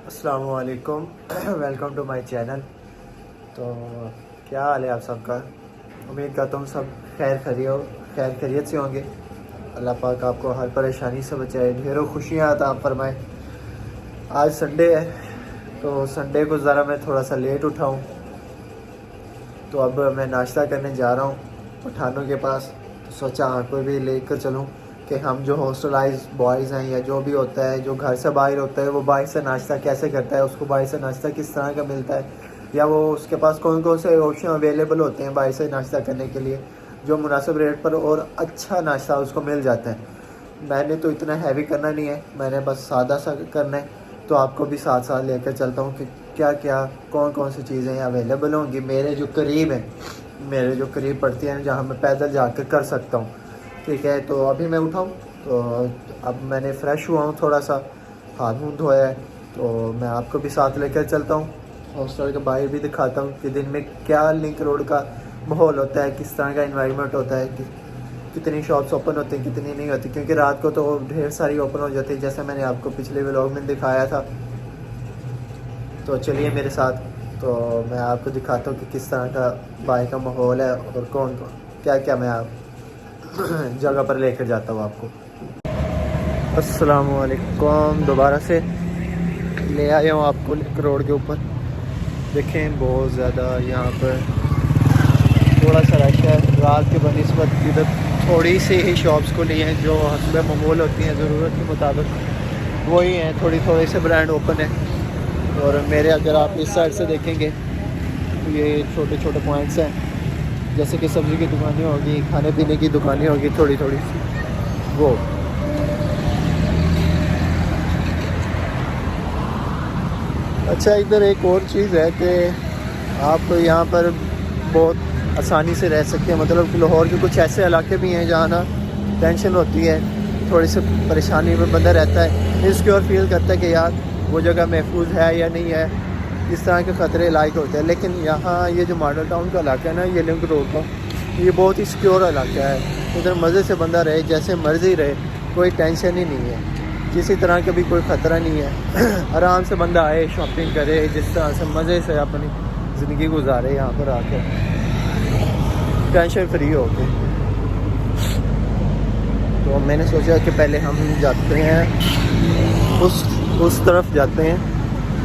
अस्सलामुअलैकुम welcome to my channel. तो क्या हाल है आप सबका। उम्मीद करता हूँ सब खैर खैरियत से होंगे। अल्लाह पाक आपको हर परेशानी से बचाए, ढेरों खुशियाँ अता फरमाए। आज संडे है तो संडे को ज़रा मैं थोड़ा सा लेट उठाऊँ, तो अब मैं नाश्ता करने जा रहा हूँ पठानों के पास। तो सोचा आपको भी लेकर चलूँ कि हम जो हॉस्टलाइज बॉयज़ हैं या जो भी होता है जो घर से बाहर होता है वो बाहर से नाश्ता कैसे करता है, उसको बाहर से नाश्ता किस तरह का मिलता है, या वो उसके पास कौन कौन से ऑप्शन अवेलेबल होते हैं बाहर से नाश्ता करने के लिए जो मुनासिब रेट पर और अच्छा नाश्ता उसको मिल जाता है। मैंने तो इतना हैवी करना नहीं है, मैंने बस सादा सा करना है। तो आपको भी साथ साथ लेकर चलता हूँ कि क्या क्या कौन कौन सी चीज़ें अवेलेबल होंगी मेरे जो करीब पड़ती हैं, जहाँ मैं पैदल जाकर कर सकता हूँ। ठीक है, तो अभी मैं उठाऊँ तो अब मैंने फ़्रेश हुआ हूँ, थोड़ा सा हाथ मुँह धोया है, तो मैं आपको भी साथ लेकर चलता हूँ। हॉस्टल के बाहर भी दिखाता हूँ कि दिन में क्या लिंक रोड का माहौल होता है, किस तरह का इन्वायरमेंट होता है, कि कितनी शॉप्स ओपन होती हैं कितनी नहीं होती, क्योंकि रात को तो ढेर सारी ओपन हो जाती है जैसे मैंने आपको पिछले व्लॉग में दिखाया था। तो चलिए मेरे साथ, तो मैं आपको दिखाता हूँ कि किस तरह का बाहर का माहौल है और कौन क्या क्या मैं आप जगह पर लेकर जाता हूँ आपको। अस्सलामुअलैकुम, दोबारा से ले आया हूँ आपको लिंक रोड के ऊपर। देखें बहुत ज़्यादा यहाँ पर थोड़ा सा रश है। रात के बनिस्बत इधर थोड़ी सी ही शॉप्स खुली हैं जो हस्ब मामूल होती हैं, ज़रूरत के मुताबिक वही हैं। थोड़े से ब्रांड ओपन है। और मेरे अगर आप इस साइड से देखेंगे तो ये छोटे छोटे पॉइंट्स हैं, जैसे कि सब्ज़ी की दुकानें होगी, खाने पीने की दुकानें होगी थोड़ी थोड़ी सी वो। अच्छा, इधर एक और चीज़ है कि आप यहाँ पर बहुत आसानी से रह सकते हैं। मतलब कि लाहौर के कुछ ऐसे इलाके भी हैं जहाँ ना टेंशन होती है, थोड़ी सी परेशानी में बंदा रहता है, इनसिक्योर फील करता है कि यार वो जगह महफूज है या नहीं है, इस तरह के ख़तरे लायक होते हैं। लेकिन यहाँ ये जो मॉडल टाउन का इलाका है ना, ये लिंक रोड का, ये बहुत ही सिक्योर इलाका है। इधर मज़े से बंदा रहे, जैसे मर्ज़ी रहे, कोई टेंशन ही नहीं है, किसी तरह का भी कोई ख़तरा नहीं है। आराम से बंदा आए, शॉपिंग करे, जिस तरह से मज़े से अपनी ज़िंदगी गुजारे यहाँ पर आकर, टेंशन फ्री हो के। तो मैंने सोचा कि पहले हम जाते हैं उस तरफ जाते हैं,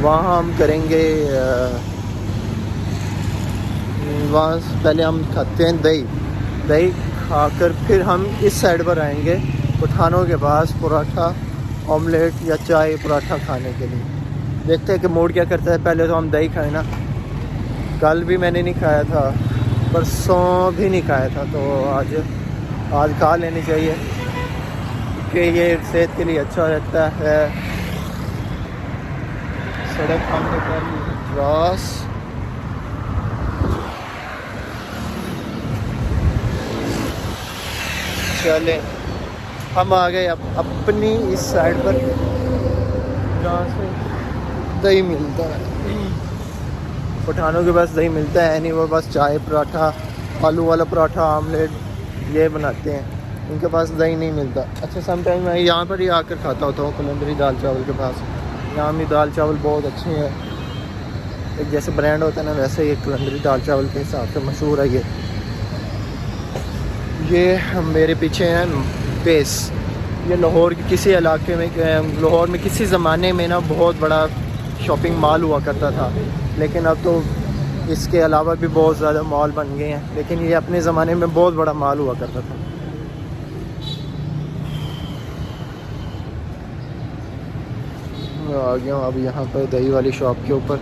वहाँ हम करेंगे वहाँ पहले हम खाते हैं दही खाकर फिर हम इस साइड पर आएंगे पठानों के पास पराठा ऑमलेट या चाय पराठा खाने के लिए। देखते हैं कि मूड क्या करता है। पहले तो हम दही खाएं ना, कल भी मैंने नहीं खाया था, परसों भी नहीं खाया था, तो आज खा लेनी चाहिए कि ये सेहत के लिए अच्छा रहता है। सड़क हमने कर ली क्रॉस। चले हम आ गए अपनी इस साइड पर जहाँ से दही मिलता है। पठानों के पास दही मिलता है नहीं, वो बस चाय पराठा, आलू वाला पराठा, आमलेट ये बनाते हैं, उनके पास दही नहीं मिलता। अच्छा, समटाइम मैं यहाँ पर ही आकर खाता होता हूँ कलंदरी दाल चावल के पास। यहाँ भी दाल चावल बहुत अच्छे हैं, एक जैसे ब्रांड होता है ना वैसे ये कलंदरी दाल चावल के हिसाब से मशहूर है। ये मेरे पीछे है पेस। ये लाहौर के किसी इलाके में, लाहौर में किसी ज़माने में ना बहुत बड़ा शॉपिंग मॉल हुआ करता था, लेकिन अब तो इसके अलावा भी बहुत ज़्यादा मॉल बन गए हैं, लेकिन ये अपने ज़माने में बहुत बड़ा मॉल हुआ करता था। आ गया हूँ अब यहाँ पर दही वाली शॉप के ऊपर।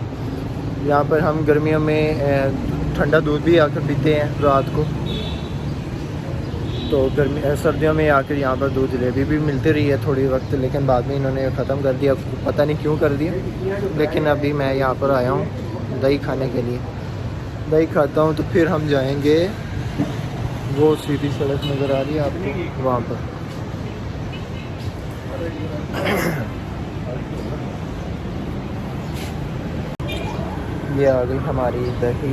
यहाँ पर हम गर्मियों में ठंडा दूध भी आकर पीते हैं रात को, तो सर्दियों में आकर यहाँ पर दूध जलेबी भी मिलती रही है थोड़ी वक्त, लेकिन बाद में इन्होंने ख़त्म कर दिया, पता नहीं क्यों कर दिया। लेकिन अभी मैं यहाँ पर आया हूँ दही खाने के लिए। दही खाता हूँ तो फिर हम जाएंगे, वो सीधी सड़क नज़र आ रही है आपको वहाँ पर। ये आ गई हमारी दही।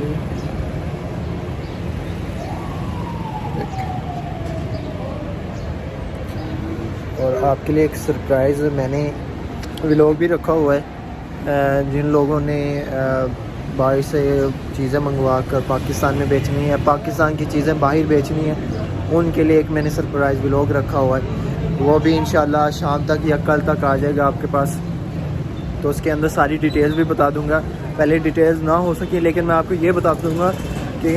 और आपके लिए एक सरप्राइज़ मैंने व्लॉग भी रखा हुआ है जिन लोगों ने बाहर से चीज़ें मंगवा कर पाकिस्तान में बेचनी है, पाकिस्तान की चीज़ें बाहर बेचनी है, उनके लिए एक मैंने सरप्राइज़ व्लॉग रखा हुआ है। वो भी इंशाल्लाह शाम तक या कल तक आ जाएगा आपके पास। तो उसके अंदर सारी डिटेल्स भी बता दूंगा। पहले डिटेल्स ना हो सके लेकिन मैं आपको ये बता दूंगा कि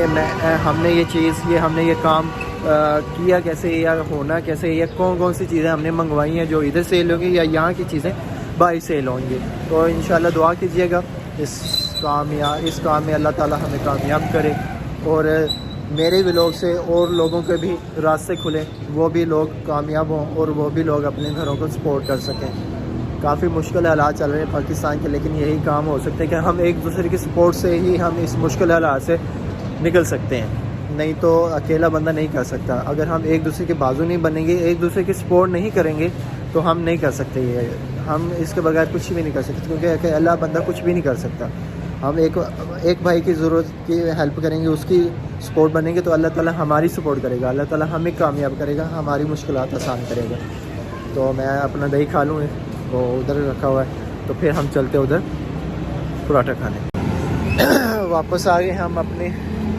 हमने ये चीज़, ये हमने ये काम किया कैसे, या होना कैसे, या कौन कौन सी चीज़ें हमने मंगवाई हैं जो इधर सेल होंगी या यहाँ की चीज़ें बाहर सेल होंगी। तो इंशाल्लाह दुआ कीजिएगा इस काम में अल्लाह ताला हमें कामयाब करे और मेरे व्लॉग से और लोगों के भी रास्ते खुलें, वो भी लोग कामयाब हों और वो भी लोग अपने घरों को सपोर्ट कर सकें। काफ़ी मुश्किल हालात चल रहे हैं पाकिस्तान के, लेकिन यही काम हो सकते हैं कि हम एक दूसरे की सपोर्ट से ही हम इस मुश्किल हालात से निकल सकते हैं, नहीं तो अकेला बंदा नहीं कर सकता। अगर हम एक दूसरे के बाजू नहीं बनेंगे, एक दूसरे की सपोर्ट नहीं करेंगे तो हम नहीं कर सकते। ये हम इसके बगैर कुछ भी नहीं कर सकते, क्योंकि अकेला बंदा कुछ भी नहीं कर सकता। हम एक भाई की ज़रूरत की हेल्प करेंगे, उसकी सपोर्ट बनेंगे तो अल्लाह ताला हमारी सपोर्ट करेगा, अल्लाह ताला हमें कामयाब करेगा, हमारी मुश्किलात आसान करेगा। तो मैं अपना दही खा लूँ, वो उधर रखा हुआ है, तो फिर हम चलते उधर पराठा खाने। वापस आ गए हम अपने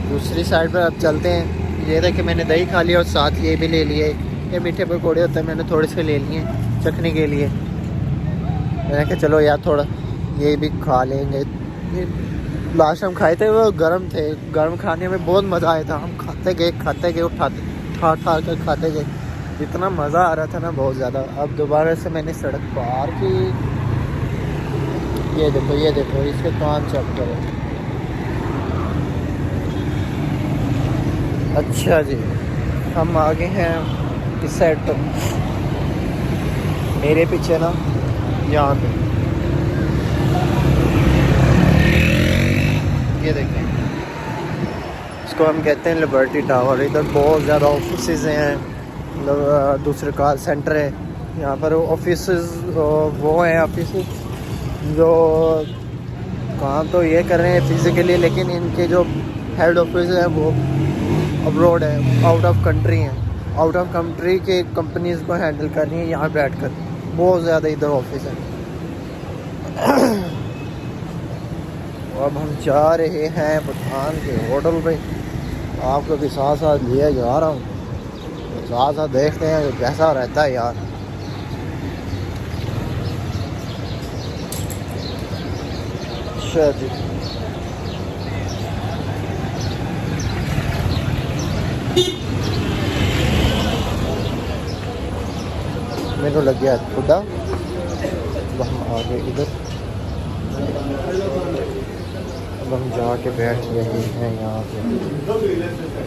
दूसरी साइड पर, अब चलते हैं। ये देखे मैंने दही खा लिया और साथ ये भी ले लिए, ये मीठे पकौड़े होते हैं, मैंने थोड़े से ले लिए चखने के लिए। मैंने कहा चलो यार थोड़ा ये भी खा लेंगे। लास्ट हम खाए थे वो गर्म थे, गर्म खाने में बहुत मज़ा आया था। हम खाते गए उठा कर खाते गए, इतना मज़ा आ रहा था ना, बहुत ज़्यादा। अब दोबारा से मैंने सड़क पार की। ये देखो इसके काम चेक करो। अच्छा जी, हम आगे हैं इस साइड पर, मेरे पीछे ना यहाँ पे ये देखें, इसको हम कहते हैं लिबर्टी टावर। इधर बहुत ज़्यादा ऑफिसेज हैं, मतलब दूसरे कॉल सेंटर है यहाँ पर। ऑफिसेज वो हैं ऑफिस जो काम तो ये कर रहे हैं फिज़िकली, लेकिन इनके जो हेड ऑफिस है वो अब्रॉड है, आउट ऑफ कंट्री हैं। आउट ऑफ कंट्री के कंपनीज़ को हैंडल कर रही हैं यहाँ बैठकर। बहुत ज़्यादा इधर ऑफिस है। अब हम जा रहे हैं पठान के होटल पे। आपको भी साथ साथ लिए जा रहा हूँ, साथ साथ देखते हैं कि कैसा रहता है यार। अच्छा जी, मेरे लग गया खुदा। अब हम आगे इधर, अब हम जाके बैठ रहे हैं यहाँ पे।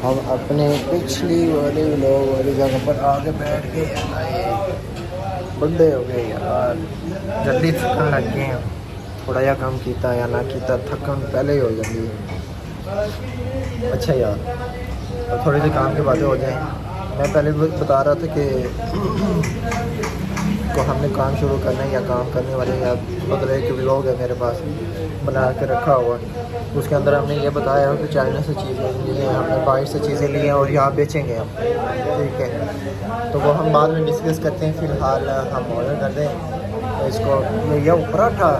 हम अपने पिछली वाले लोग वाली जगह पर आगे बैठ के बंदे हो गए यार, जल्दी थकन लग गए हैं। थोड़ा या काम किया या ना किया, थकन पहले ही हो जाती है। अच्छा यार, तो थोड़ी सी काम की बातें हो जाएं। मैं पहले बता रहा था कि तो हमने काम शुरू करना है या काम करने वाले या बदले के व्लॉग है मेरे पास बना के रखा हुआ। उसके अंदर हमने ये बताया कि चाइना से चीज़ें ली हैं, हमने बाहर से चीज़ें ली हैं और यहाँ बेचेंगे हम, ठीक है। तो वो हम बाद में डिस्कस करते हैं। फ़िलहाल हम ऑर्डर कर दें इसको, ये पराठा,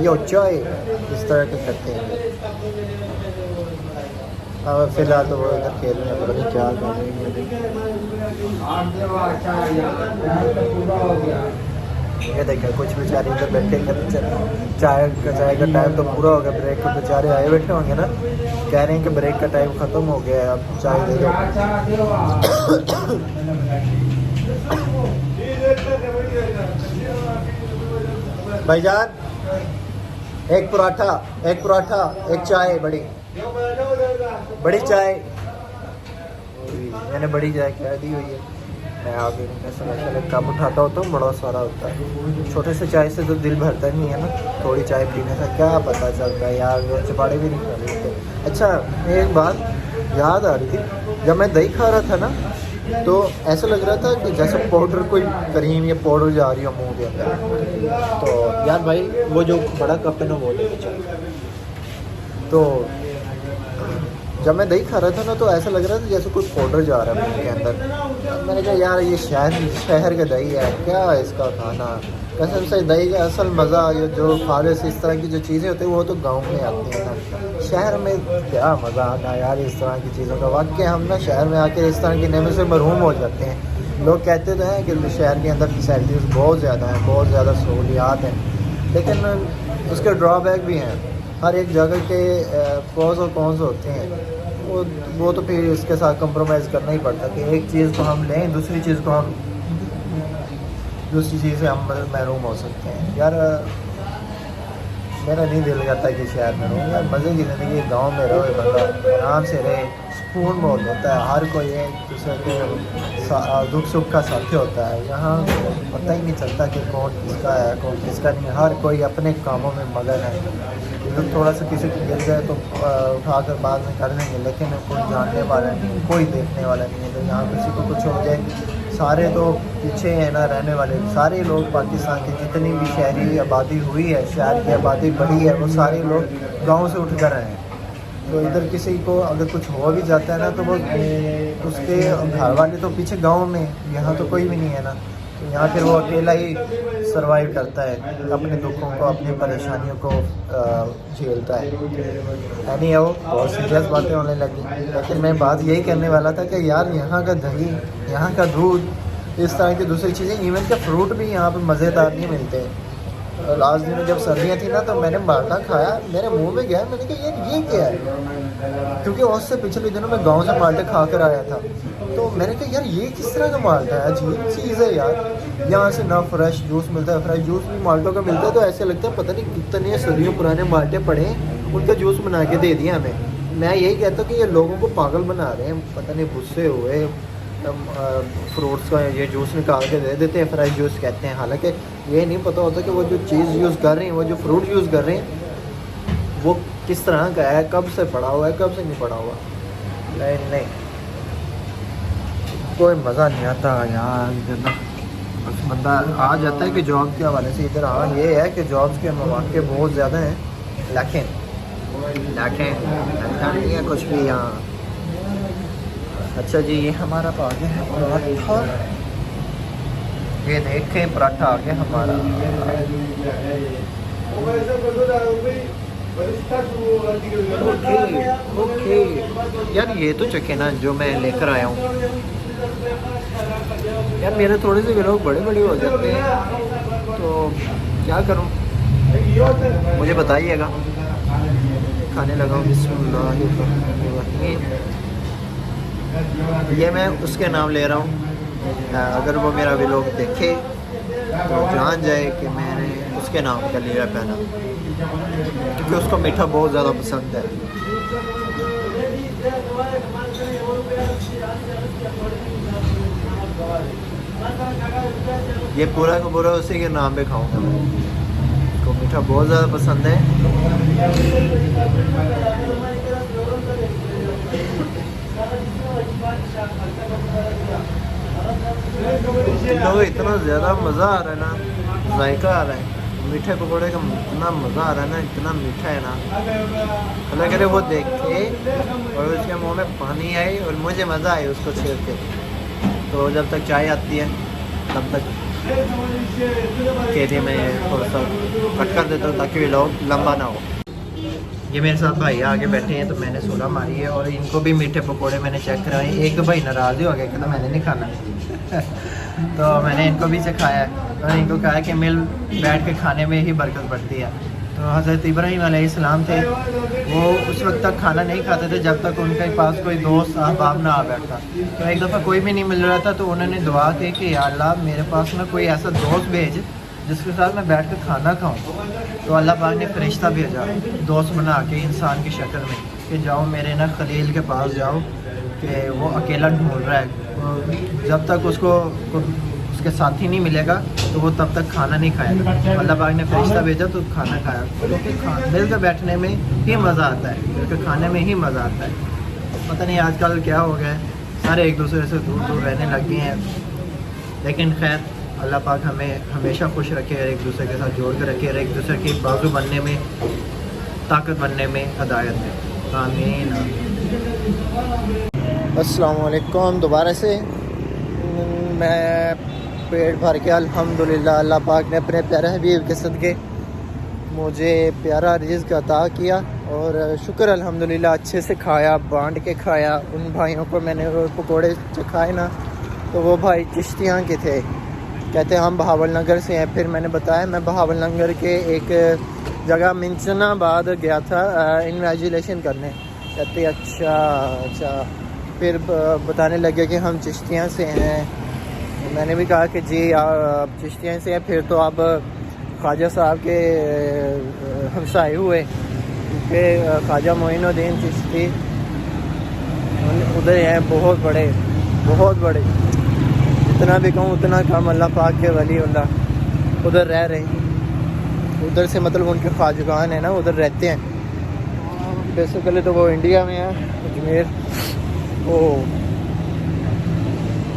ये चाय, इस तरह के करते हैं। अब फ़िलहाल तो वो इधर खेल रहे हैं, पता नहीं क्या कर रहे हैं। ये देखा कुछ बेचारे इधर बैठे हैं, चाय का टाइम तो पूरा हो गया, ब्रेक के बेचारे आए बैठे होंगे ना, कह रहे हैं कि ब्रेक का टाइम ख़त्म हो गया है, अब चाय दे दो। भाईजान एक पराठा एक चाय, बड़ी चाय। मैंने बड़ी चाय कह दी हुई है। मैं आगे ऐसा कप उठाता होता हूँ, बड़ा सारा होता है। छोटे से चाय से तो दिल भरता नहीं है ना, थोड़ी चाय पीने से क्या पता चलता है यार, चपाड़े भी नहीं खा रहे। अच्छा, एक बात याद आ रही थी, जब मैं दही खा रहा था ना, तो ऐसा लग रहा था कि जैसे पाउडर, कोई क्रीम या पाउडर जा रही हो मुँह के अंदर। तो यार भाई वो जो बड़ा कप है ना वो लेके चल। तो जब मैं दही खा रहा था ना, तो ऐसा लग रहा था जैसे कोई पाउडर जा रहा है मुँह के अंदर। मैंने कहा यार ये शहर का दही है क्या, इसका खाना कसम से दही का असल मज़ा जो खालिश इस तरह की जो चीज़ें होती हैं वो तो गांव में आती हैं ना। शहर में क्या मज़ा आना यार इस तरह की चीज़ों का। वाकई हम ना शहर में आकर इस तरह की नेमत से महरूम हो जाते हैं। लोग कहते तो हैं कि शहर के अंदर फैसिलिटीज़ बहुत ज़्यादा हैं, बहुत ज़्यादा सहूलियात हैं, लेकिन उसके ड्रॉबैक भी हैं। हर एक जगह के प्रोज और कॉन्स होते हैं, वो तो फिर इसके साथ कंप्रोमाइज़ करना ही पड़ता है कि एक चीज़ को हम लें, दूसरी चीज़ से हम महरूम हो सकते हैं। यार मेरा नहीं दिल करता कि शहर में रहूँ यार। मज़े की ज़िंदगी गांव में रहो, बंदा आराम से रहे, सुकून बहुत होता है। हर कोई एक दूसरे के दुख सुख का साथी होता है। यहाँ पता ही नहीं चलता कि कौन किसका है कौन किसका नहीं। हर कोई अपने कामों में मगन है। लोग थोड़ा सा किसी को गिर जाए तो उठा कर बाद में कर देंगे, लेकिन कोई जानने वाला नहीं है, कोई देखने वाला नहीं है। तो यहाँ किसी को कुछ हो जाए सारे तो पीछे हैं ना रहने वाले। सारे लोग पाकिस्तान की जितनी भी शहरी आबादी हुई है, शहर की आबादी बढ़ी है, वो सारे लोग गांव से उठ कर आए हैं। तो इधर किसी को अगर कुछ हो भी जाता है ना तो वो उसके घर वाले तो पीछे गांव में, यहाँ तो कोई भी नहीं है ना। तो यहाँ फिर वो अकेला ही सरवाइव करता है, अपने दुखों को अपनी परेशानियों को झेलता है। यानी वो बहुत सीरियस बातें होने लगी। लेकिन मैं बात यही करने वाला था कि यार यहाँ का दही, यहाँ का दूध, इस तरह की दूसरी चीज़ें, इवन के फ्रूट भी यहाँ पे मज़ेदार नहीं मिलते हैं। लास्ट दिन में जब सर्दियाँ थी ना तो मैंने माल्टा खाया, मेरे मुंह में गया, मैंने कहा ये क्या है, क्योंकि उससे पिछले दिनों मैं गांव से माल्टे खा कर आया था। तो मैंने कहा यार ये किस तरह का माल्टा है, अजीब चीज़ है यार। यहाँ से ना फ्रेश जूस मिलता है, फ्रेश जूस भी माल्टों का मिलता है तो ऐसे लगता है पता नहीं कितने सदियों पुराने माल्टे पड़े हैं, उनका जूस बना के दे दिया हमें। मैं यही कहता हूँ कि ये लोगों को पागल बना रहे हैं, पता नहीं गुस्से हुए फ्रूट्स का ये जूस निकाल के दे देते हैं, फ्रेश जूस कहते हैं। हालांकि ये नहीं पता होता कि वो जो चीज़ यूज़ कर रहे हैं, वो जो फ्रूट यूज़ कर रहे हैं वो किस तरह का है, कब से पड़ा हुआ है, कब से नहीं पड़ा हुआ। नहीं कोई मज़ा नहीं आता यार। इधर बस बंदा आ जाता है कि जॉब के हवाले से इधर। हाँ ये है कि जॉब्स के मौके बहुत ज़्यादा हैं, लेकिन लगता नहीं है कुछ भी यहाँ। अच्छा जी, ये हमारा आ गया है पराठा, ये देखें पराठा आ गया हमारा। ओके यार, ये तो चखे ना जो मैं लेकर आया हूँ यार। मेरे थोड़े से लोग बड़े हो जाते हैं तो क्या करूँ, मुझे बताइएगा। खाने लगा हूँ, बिस्मिल्लाह। ये मैं उसके नाम ले रहा हूँ, अगर वो मेरा व्लॉग देखे तो जान जाए कि मैंने उसके नाम का लिया पहना, क्योंकि उसको मीठा बहुत ज़्यादा पसंद है। ये पूरा का पूरा उसी के नाम पे खाऊंगा मैं, उसको मीठा बहुत ज़्यादा पसंद है। तो इतना ज़्यादा मज़ा आ रहा है ना, जायका आ रहा है मीठे पकौड़े का, इतना मज़ा आ रहा है ना, इतना मीठा है ना। अल्लाह करे वो देख के और उसके मुंह में पानी आए और मुझे मज़ा आए उसको छेड़ के। तो जब तक चाय आती है तब तक कहते मैं थोड़ा सा कट कर देता हूँ ताकि व्लॉग लंबा ना हो। ये मेरे साथ भाई आगे बैठे हैं तो मैंने सोलह मारी है और इनको भी मीठे पकोड़े मैंने चेक कराए। एक भाई नाराज़ ही हो गया, कहता मैंने नहीं खाना तो मैंने इनको भी सिखाया है और इनको कहा कि मिल बैठ के खाने में ही बरकत बढ़ती है। तो हज़रत इब्राहीम अलैहिस्सलाम थे, वो उस वक्त तक खाना नहीं खाते थे जब तक उनके पास कोई दोस्त अहबाब ना आ बैठता। तो एक दफ़ा कोई भी नहीं मिल रहा था तो उन्होंने दुआ की कि या अल्लाह मेरे पास ना कोई ऐसा दोस्त भेज जिसके साथ मैं बैठ कर खाना खाऊं। तो अल्लाह पाक ने फरिश्ता भेजा दोस्त बना के इंसान की शक्ल में कि जाओ मेरे ना खलील के पास जाओ कि वो अकेला ढूंढ रहा है, जब तक उसको उसके साथी नहीं मिलेगा तो वो तब तक खाना नहीं खाएगा। अल्लाह पाक ने फरिश्ता भेजा तो खाना खाया, क्योंकि मिल कर बैठने में ही मज़ा आता है, मिल कर खाने में ही मज़ा आता है। पता नहीं आजकल क्या हो गया है, सारे एक दूसरे से दूर दूर रहने लग गए हैं। लेकिन खैर अल्लाह पाक हमें हमेशा खुश रखे, एक दूसरे के साथ जोड़ कर रखे, एक दूसरे के बाजू बनने में, ताकत बनने में हदायत है। आमीन। अस्सलाम वालेकुम। दोबारा से मैं पेट भर के अल्हम्दुलिल्लाह अल्लाह पाक ने अपने प्यारे हबीब के सदके मुझे प्यारा रिज़्क़ अता किया और शुक्र अल्हम्दुलिल्लाह अच्छे से खाया, बांट के खाया। उन भाइयों को मैंने वो पकोड़े चखाए ना, तो वो भाई चिश्तियाँ के थे, कहते हम बहावल नगर से हैं। फिर मैंने बताया मैं बहावल नगर के एक जगह मिंचनाबाद गया था इन्वेजिलेशन करने। कहते अच्छा। फिर बताने लगे कि हम चिश्तियाँ से हैं। मैंने भी कहा कि जी आप चिश्तियाँ से हैं, फिर तो आप ख्वाजा साहब के हमसाए हुए के ख्वाजा मोइनुद्दीन चिश्ती उधर हैं, बहुत बड़े, जितना भी कहूँ उतना कम। अल्लाह पाक के वलीउल्लाह उधर रह रहे हैं, उधर से मतलब उनके ख्वाजगान है ना, उधर रहते हैं। बेसिकली तो वो इंडिया में है, अजमेर। वो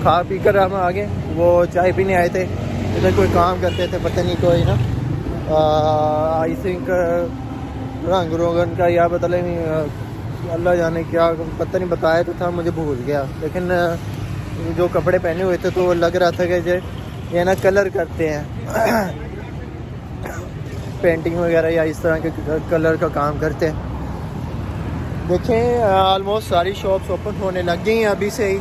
खा पी कर हम आगे, वो चाय पीने आए थे, इधर कोई काम करते थे, पता नहीं कोई ना आई थिंक रंग रोगन का या पता नहीं अल्लाह जाने क्या, पता नहीं, बताया तो था, मुझे भूल गया। लेकिन जो कपड़े पहने हुए थे तो लग रहा था कि ये ना कलर करते हैं पेंटिंग वगैरह या इस तरह के कलर का काम करते हैं। देखें ऑलमोस्ट सारी शॉप्स ओपन होने लग गई हैं अभी से ही।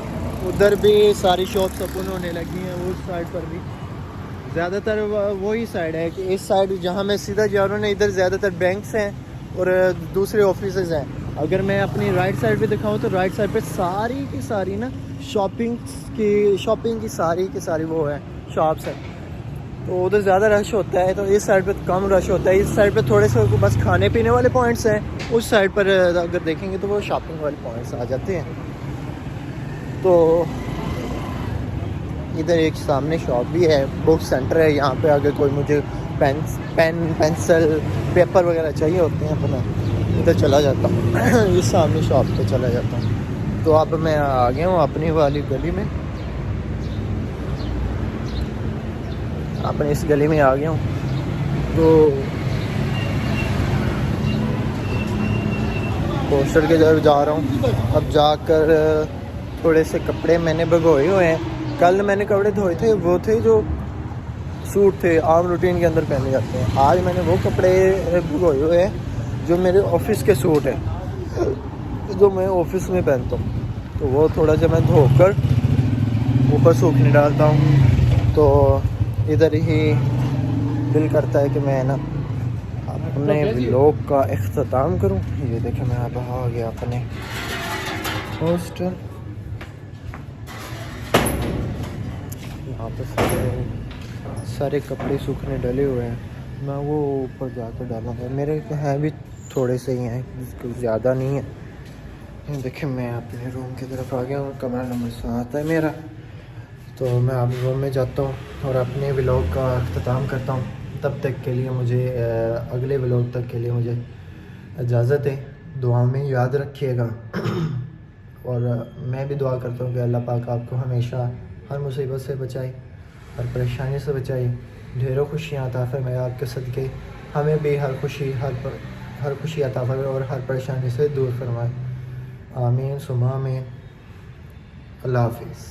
उधर भी सारी शॉप्स ओपन होने लगी हैं, उस साइड पर भी ज़्यादातर वही साइड है कि इस साइड जहाँ मैं सीधा जा रहा हूँ ना, इधर ज़्यादातर बैंक्स हैं और दूसरे ऑफिसेज हैं। अगर मैं अपनी राइट साइड पे दिखाऊँ तो राइट साइड पे सारी की सारी ना शॉपिंग की सारी वो है शॉप्स हैं, तो उधर ज़्यादा रश होता है। तो इस साइड पे कम रश होता है। इस साइड पे थोड़े से बस खाने पीने वाले पॉइंट्स हैं, उस साइड पर अगर देखेंगे तो वो शॉपिंग वाले पॉइंट्स आ जाते हैं। तो इधर एक सामने शॉप भी है, बुक सेंटर है। यहाँ पे अगर कोई मुझे पेन पेंसिल पेपर वगैरह चाहिए होते हैं तो मैं इधर चला जाता हूँ इस सामने शॉप पे चला जाता हूँ। तो अब मैं आ गया हूँ अपनी वाली गली में, अपने इस गली में आ गया हूँ। तो पोस्टर के जरूर जा रहा हूँ। अब जाकर थोड़े से कपड़े मैंने भिगोए हुए हैं। कल मैंने कपड़े धोए थे, वो थे जो सूट थे, आम रूटीन के अंदर पहने जाते हैं। आज मैंने वो कपड़े भिगोए हुए हैं जो मेरे ऑफिस के सूट हैं, जो मैं ऑफिस में पहनता हूँ। तो वो थोड़ा सा मैं धोकर ऊपर सूखने डालता हूँ। तो इधर ही दिल करता है कि मैं ना अपने व्लॉग का इख्तिताम करूँ। ये देखें मैं अब आ गया अपने हॉस्टल। यहाँ पर सारे कपड़े सूखने डले हुए हैं, मैं वो ऊपर जाकर डालूँगा। मेरे हैं भी थोड़े से ही हैं, कुछ ज़्यादा नहीं है। देखिए मैं अपने रूम की तरफ आ गया हूँ, कमरा नंबर 7 है मेरा। तो मैं अब रूम में जाता हूँ और अपने व्लॉग का अख्तिताम करता हूँ। तब तक के लिए मुझे अगले व्लॉग तक के लिए मुझे इजाज़त है। दुआ में याद रखिएगा और मैं भी दुआ करता हूँ कि अल्लाह पाक आपको हमेशा हर मुसीबत से बचाए, हर परेशानी से बचाए, ढेरों खुशियाँ अता फरमाए आपके सदके। हमें भी हर खुशी अता फरमाए और हर परेशानी से दूर फरमाए। आमीन सुमा आमीन। अल्लाह हाफिज़।